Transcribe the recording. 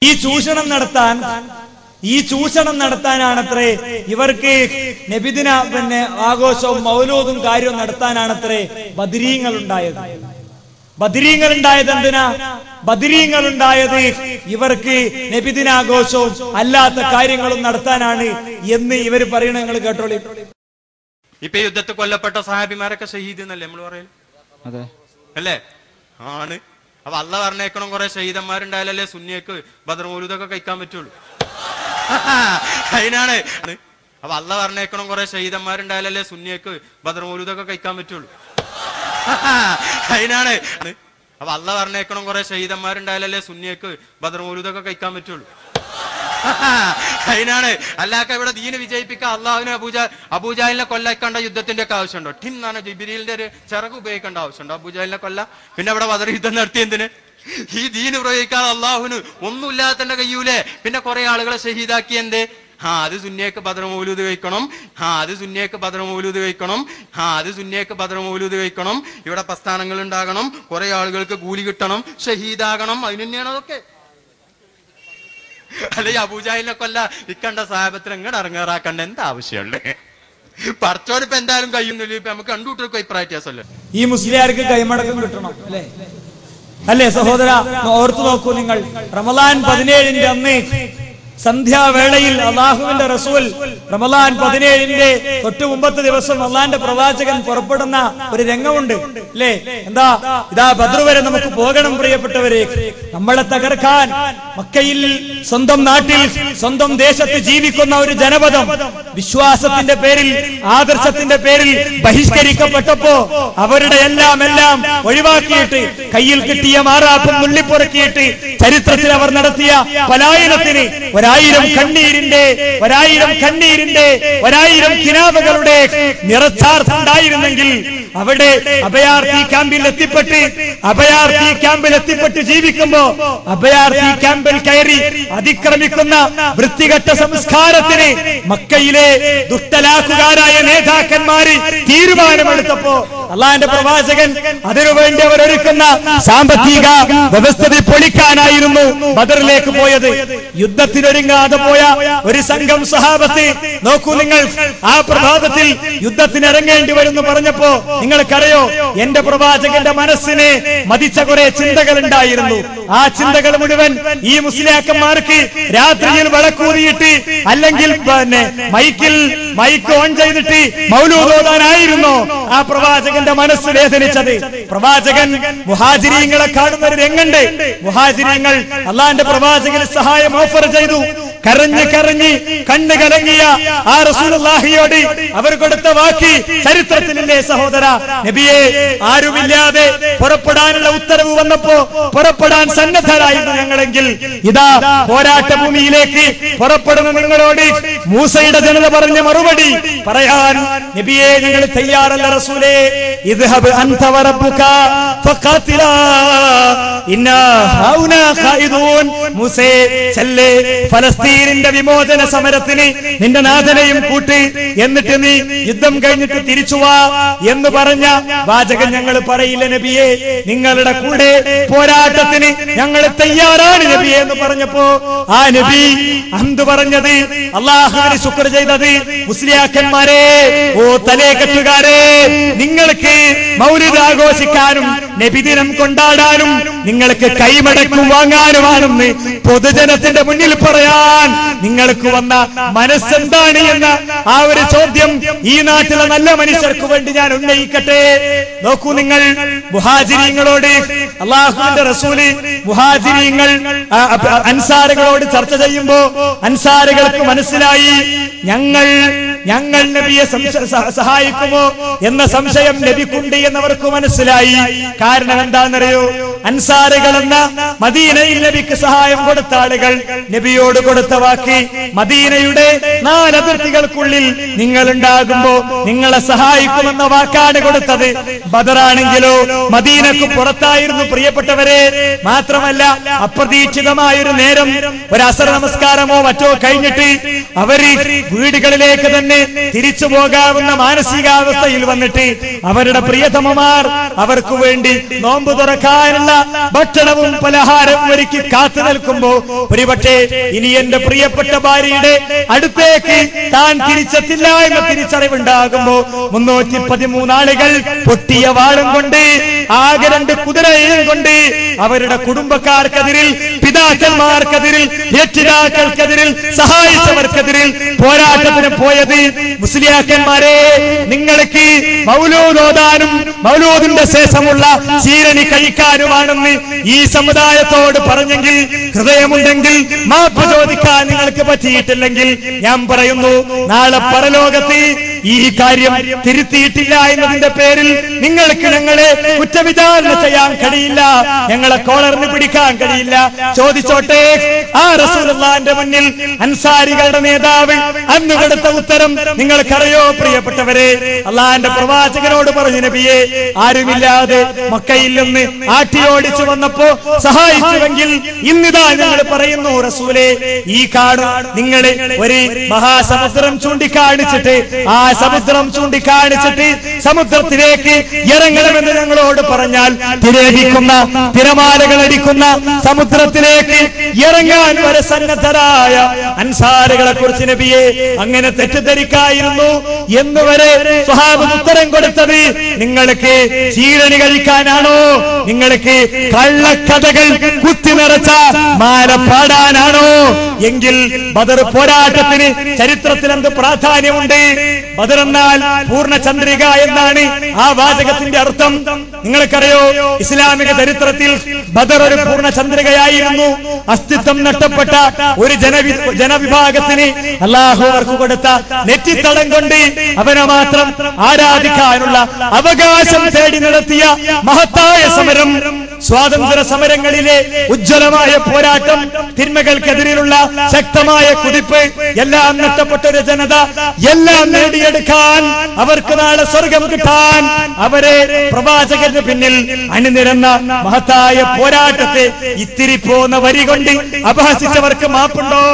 ഈ ചൂഷണം നടത്താനാണത്രേ ഇവർക്ക് നബിദിന ആഘോഷവും മൗലൂദും കാര്യവും നടത്താനാണത്രേ ബദരീങ്ങൾ ഉണ്ടായത്. ബദരീങ്ങൾ ഉണ്ടായത് എന്തിനാ? ബദരീങ്ങൾ ഉണ്ടായത് ഇവർക്ക് നബിദിനാഘോഷവും അല്ലാത്ത കാര്യങ്ങളും നടത്താനാണ് എന്ന് ഇവര് പറയണ നിങ്ങൾ കേട്ടോളി. ഇപ്പൊ യുദ്ധത്തിൽ കൊല്ലപ്പെട്ട സഹാബിമാരൊക്കെ ഷഹീദ് എന്നല്ലേ നമ്മൾ പറയല്? അതെ അല്ലേ? ആണ്. അപ്പൊ അള്ള പറഞ്ഞേക്കണം കുറെ ഷഹീദന്മാരുണ്ടായാലല്ലേ സുന്നിയക്ക് ബദർ മൗലൂദൊക്കെ കഴിക്കാൻ പറ്റുള്ളൂ. അതിനാണ്. അപ്പൊ അള്ള പറഞ്ഞേക്കണം കുറെ ഷഹീദന്മാരുണ്ടായാലല്ലേ സുന്നിയക്ക് ബദർ മൗലൂദൊക്കെ കഴിക്കാൻ പറ്റുള്ളൂ. അതിനാണ്. അപ്പൊ അള്ള പറഞ്ഞേക്കണം കുറെ ഷഹീദന്മാരുണ്ടായാലല്ലേ സുന്നിയക്ക് ബദർ മൗലൂദൊക്കെ കഴിക്കാൻ പറ്റുള്ളൂ. അതിനാണ്. അല്ലാക്ക ഇവിടെ ദീന് വിജയിപ്പിക്കാൻ അള്ളാഹുവിനെ അബൂജാലിനെ കൊല്ലക്കേണ്ട യുദ്ധത്തിന്റെ ഒക്കെ ആവശ്യമുണ്ടോ? ടിൻ എന്നാണ് ജിബ്രീലിന്റെ ഒരു ചിറക് ഉപയോഗിക്കേണ്ട ആവശ്യമുണ്ടോ അബൂജാലിനെ കൊല്ല? പിന്നെ അവിടെ ബദർ യുദ്ധം നടത്തി എന്തിന്? ഈ ദീന് പ്രയോഗിക്കാതെ അള്ളാഹുവിന് ഒന്നുമില്ലാത്തന്റെ കയ്യൂലേ? പിന്നെ കുറെ ആളുകളെ ഷഹീദാക്കി എന്തേ? അത് സുന്നിയക്ക് ബദർ മൗലൂദ് കഴിക്കണം, അത് സുന്നിയക്ക് ബദർ മൗലൂദ് കഴിക്കണം, അത് സുന്നിയക്ക് ബദർ മൗലൂദ് കഴിക്കണം, ഇവിടെ പ്രസ്ഥാനങ്ങൾ ഉണ്ടാകണം, കുറെ ആളുകൾക്ക് കൂലി കിട്ടണം, ഷഹീദാകണം. അതിന് തന്നെയാണ് അതൊക്കെ. അല്ലെങ്കിൽ അബൂജാഹിലിനെ കൊല്ല ഇക്കണ്ട സാഹബത്തിന് എങ്ങനെ ഇറങ്ങാറാക്കണ്ട എന്താ ആവശ്യമുള്ളേ? പറച്ചോടിപ്പോ എന്തായാലും കഴിയുന്നില്ല. ഇപ്പൊ നമുക്ക് കണ്ടുകൂട്ടർക്ക് അഭിപ്രായ വ്യത്യാസമല്ലേ? ഈ മുസ്ലിയാർക്ക് കൈമടക്കം കിട്ടണം അല്ലേ സഹോദര? ഓർത്തു നോക്കൂ നിങ്ങൾ. റമളാൻ 17 അന്ന് സന്ധ്യാവേളയിൽ അള്ളാഹുവിന്റെ റസൂൽ റമളാൻ 17 തൊട്ട് മുമ്പത്തെ ദിവസം അള്ളാന്റെ പ്രവാചകൻ പുറപ്പെടുന്ന ഒരു രംഗമുണ്ട് അല്ലേ? എന്താ? ഇതാ ബദ്ർ വരെ നമുക്ക് പോകണം പ്രിയപ്പെട്ടവരെ. നമ്മളെ തകർക്കാൻ മക്കയിൽ, സ്വന്തം നാട്ടിൽ, സ്വന്തം ദേശത്ത് ജീവിക്കുന്ന ഒരു ജനപദം വിശ്വാസത്തിന്റെ പേരിൽ, ആദർശത്തിന്റെ പേരിൽ ബഹിഷ്കരിക്കപ്പെട്ടപ്പോ അവരുടെ എല്ലാം ഒഴിവാക്കിയിട്ട് കയ്യിൽ കിട്ടിയ മാറാപ്പും നുള്ളിപ്പുറക്കിയിട്ട് ചരിത്രത്തിൽ അവർ നടത്തിയ പലായനത്തിന് 1000 കിനാവുകളുടെ നിറച്ചാർത്ത് ഉണ്ടായിരുന്നെങ്കിൽ അവിടെ അഭയാർത്ഥി ക്യാമ്പിൽ എത്തിപ്പെട്ട് ജീവിക്കുമ്പോ അഭയാർത്ഥി ക്യാമ്പിൽ കയറി അതിക്രമിക്കുന്ന വൃത്തികെട്ട സംസ്കാരത്തിന് മക്കയിലെ ദുഷ്ടലാക്കുകാരായ നേതാക്കന്മാര് തീരുമാനമെടുത്തപ്പോ അള്ളാന്റെ പ്രവാചകൻ അതിനുവേണ്ടി അവരൊരുക്കുന്ന സാമ്പത്തിക വ്യവസ്ഥിതി പൊളിക്കാനായിരുന്നു ബദറിലേക്ക് പോയത്. യുദ്ധത്തിനൊരുങ്ങാതെ പോയ ഒരു സംഘം സഹാബത്ത് നോക്കൂ നിങ്ങൾ. ആ പ്രഭാതത്തിൽ യുദ്ധത്തിനിറങ്ങേണ്ടി വരുന്നു പറഞ്ഞപ്പോ നിങ്ങൾക്കറിയോ, എന്റെ പ്രവാചകന്റെ മനസ്സിനെ മതിച്ച കുറെ ചിന്തകൾ ഉണ്ടായിരുന്നു. ആ ചിന്തകൾ മുഴുവൻ ഈ മുസ്ലിയാക്കന്മാർക്ക് രാത്രിയിൽ വിളക്കൂതിയിട്ട് അല്ലെങ്കിൽ മൈക്ക് ഓൺ ചെയ്തിട്ട് മൗലൂദ് ഓതാനായിരുന്നു ആ പ്രവാചകന്റെ മനസ്സ് വേദനിച്ചത്. പ്രവാചകൻ മുഹാജിരീങ്ങളെ കാണുന്ന ഒരു രംഗണ്ട്. മുഹാജിരീങ്ങൾ അള്ളാന്റെ പ്രവാചകന് സഹായം ഓഫർ ചെയ്തു. കരഞ്ഞ് കണ്ണ് കലങ്ങിയ ആ റസൂലുള്ളാഹിയോട് അവർ കൊടുത്ത വാക്ക് ചരിത്രത്തിലില്ലേ സഹോദര? നബിയെ, ആരുമില്ലാതെ പുറപ്പെടാനുള്ള ഉത്തരവ് വന്നപ്പോ പുറപ്പെടാൻ സന്നദ്ധരായിരുന്നു ഞങ്ങളെങ്കിൽ ഇതാ പോരാട്ട ഭൂമിയിലേക്ക് പുറപ്പെടുന്ന നിങ്ങളോട് മൂസയുടെ ജനത പറഞ്ഞ മറുപടി പറയാൻ നബിയെ ഞങ്ങൾ തയ്യാറല്ല റസൂലേ. ഇദ്ഹബ് അൻത വറബ്ബുക ഫഖാതിലാ ഇന്നാ ഹൗനാ ഖായിദൂൻ. മൂസേ ചെല്ലേ, ഫലസ്തീനിന്റെ വിമോചന സമരത്തിന് നിന്റെ നാഥനെയും കൂട്ടി, എന്നിട്ട് നീ യുദ്ധം കഴിഞ്ഞിട്ട് തിരിച്ചു വാ എന്ന് പറഞ്ഞ വാചകൻ ഞങ്ങൾ പറയില്ല നബിയെ. നിങ്ങളുടെ കൂടെ പോരാട്ടത്തിന് ഞങ്ങൾ തയ്യാറാണ് നബിയെ എന്ന് പറഞ്ഞപ്പോ ആ നബി അന്ത് പറഞ്ഞത്, അള്ളാഹുവിന് ശുക്ർ ചെയ്തത്, മുസ്ലിയാക്കന്മാരെ, ഓ തലേകെട്ടുകാരെ, നിങ്ങൾക്ക് മൗലിദ് ആഘോഷിക്കാനും നബിദിനം കൊണ്ടാടാനും നിങ്ങൾക്ക് കൈമടക്കും വാങ്ങാനുമാണെന്ന് പൊതുജനത്തിന്റെ മുന്നിൽ പറയാൻ നിങ്ങൾക്ക് വന്ന മനസ്സെന്താണ് എന്ന ആ ഒരു ചോദ്യം ഈ നാട്ടിലെ നല്ല മനുഷ്യർക്ക് വേണ്ടി ഞാൻ ഉന്നയിക്കട്ടെ. നോക്കൂ നിങ്ങൾ, മുഹാജിരീങ്ങളോട് അള്ളാഹുവിന്റെ റസൂല് അൻസാറുകളോട് ചർച്ച ചെയ്യുമ്പോ അൻസാറുകൾക്ക് മനസ്സിലായി ഞങ്ങൾ നബിയെ സഹായിക്കുമോ എന്ന സംശയം നബിക്കുണ്ട് എന്നവർക്ക് മനസ്സിലായി. കാരണം എന്താണെന്നറിയോ? അൻസാറുകൾ എന്ന മദീനയിൽ നബിക്ക് സഹായം കൊടുത്ത ആളുകൾ നബിയോട് കൊടുത്ത വാക്ക് മദീനയുടെ 4 അതിർത്തികൾക്കുള്ളിൽ നിങ്ങൾ ഉണ്ടാകുമ്പോ നിങ്ങളെ സഹായിക്കുമെന്ന വാക്കാണ് കൊടുത്തത്. ബദറാണെങ്കിലോ മദീനക്ക് പുറത്തായിരുന്നു പ്രിയപ്പെട്ടവരെ. മാത്രമല്ല അപ്രതീക്ഷിതമായൊരു നേരം, ഒരു അസർ നമസ്കാരമോ മറ്റോ കഴിഞ്ഞിട്ട് അവര് വീടുകളിലേക്ക് തന്നെ തിരിച്ചു പോകാവുന്ന മാനസികാവസ്ഥയിൽ വന്നിട്ട് അവരുടെ പ്രിയതമമാർ അവർക്ക് വേണ്ടി നോമ്പ് തുറക്കാനുള്ള ഭക്ഷണവും പലഹാരവും ഒരുക്കി കാത്തു നിൽക്കുമ്പോ ഒരുപക്ഷെ ഇനി എന്റെ പ്രിയപ്പെട്ട ഭാര്യയുടെ അടുത്തേക്ക് താൻ തിരിച്ചെത്തില്ല എന്ന തിരിച്ചറിവുണ്ടാകുമ്പോ 313 ആളുകൾ പൊട്ടിയ വാളും കൊണ്ട് ആകെ 2 കുതിരയും കൊണ്ട് അവരുടെ കുടുംബക്കാർക്കെതിരിൽ, പിതാക്കന്മാർക്കെതിരിൽ, രക്ഷിതാക്കൾക്കെതിരിൽ, സഹായിച്ചവർക്കെതിരിൽ പോരാട്ടത്തിന് പോയത് മുസ്ലിയാക്കന്മാരെ, നിങ്ങൾക്ക് മൗലൂദ് ഓതാനും മൗലൂദിന്റെ ശേഷമുള്ള ചീരണി കഴിക്കാനുമാണെന്ന് ഈ സമുദായത്തോട് പറഞ്ഞെങ്കിൽ, ഹൃദയമുണ്ടെങ്കിൽ മാപ്പ് ചോദിക്കാൻ നിങ്ങൾക്ക് പറ്റിയിട്ടില്ലെങ്കിൽ ഞാൻ പറയുന്നു, നാളെ പരലോകത്ത് ഈ കാര്യം തിരുത്തിയിട്ടില്ല എന്നതിന്റെ പേരിൽ നിങ്ങൾക്ക് ഞങ്ങളെ കുറ്റവിചാരണ ചെയ്യാൻ കഴിയില്ല, ഞങ്ങളെ കോളറിന് പിടിക്കാൻ കഴിയില്ല. ചോദിച്ചോട്ടെ, ആ റസൂലുള്ളാഹിന്റെ മുന്നിൽ അൻസാരികളുടെ നേതാവ് അന്ന് കൊടുത്ത ഉത്തരം നിങ്ങൾക്കറിയോ പ്രിയപ്പെട്ടവരെ? അള്ളാഹിന്റെ പ്രവാചകനോട് പറഞ്ഞു, നബിയെ, ആരുമില്ലാതെ മക്കയിൽ നിന്ന് ആട്ടിയോടിച്ചു വന്നപ്പോ സഹായിച്ചുവെങ്കിൽ ഇന്നിതാ ഞങ്ങൾ പറയുന്നു റസൂലേ, ഈ കാട് നിങ്ങളെ ഒരു മഹാസമുദ്രം ചൂണ്ടിക്കാണിച്ചിട്ട് ആ സമുദ്രം ചൂണ്ടിക്കാണിച്ചിട്ട് സമുദ്രത്തിലേക്ക് ഇറങ്ങണമെന്ന് ഞങ്ങളോട് പറഞ്ഞാൽ തിരേടിക്കുന്ന തിരമാലകൾ അടിക്കുന്ന സമുദ്രത്തിലേക്ക് ഇറങ്ങാൻ വരെ സന്നദ്ധരായ അൻസാരികളെ കുറിച്ച് നബിയെ അങ്ങനെ തെറ്റിദ്ധരിക്കായിരുന്നു എന്നുവരെ സ്വഹാബത്ത് ഉത്തരം കൊടുത്തത് നിങ്ങൾക്ക് ചീരണി കഴിക്കാനാണോ? നിങ്ങൾക്ക് കള്ളക്കഥകൾ കുത്തി നിറച്ച മാല പാടാനാണോ? എങ്കിൽ ബദർ പോരാട്ടത്തിന് ചരിത്രത്തിൽ എന്ത് പ്രാധാന്യമുണ്ട്? ബദർ എന്നാൽ പൂർണ്ണചന്ദ്രിക എന്നാണ് ആ വാചകത്തിന്റെ അർത്ഥം. നിങ്ങൾക്കറിയോ, ഇസ്ലാമിക ചരിത്രത്തിൽ ബദർ ഒരു പൂർണ്ണചന്ദ്രികയായിരുന്നു. അസ്തിത്വം നഷ്ടപ്പെട്ട ഒരു ജനവിഭാഗത്തിന് അല്ലാഹു അവർക്ക് കൊടുത്ത നെറ്റിത്തടം കൊണ്ട് അവനെ മാത്രം ആരാധിക്കാനുള്ള അവകാശം തേടി നടത്തിയ മഹത്തായ സമരം, സ്വാതന്ത്ര്യ സമരങ്ങളിലെ ഉജ്ജ്വലമായ പോരാട്ടം, തിന്മകൾക്കെതിരെയുള്ള ശക്തമായ കുതിപ്പ്, എല്ലാം നഷ്ടപ്പെട്ട ഒരു ജനത എല്ലാം നേടിയെടുക്കാൻ, അവർക്ക് നാളെ സ്വർഗം കിട്ടാൻ അവരെ പ്രവാചകന്റെ പിന്നിൽ അണിനിരന്ന മഹത്തായ പോരാട്ടത്തെ ഇത്തിരി പോന്ന വരി കൊണ്ട് അപഹസിച്ചവർക്ക് മാപ്പുണ്ടോ?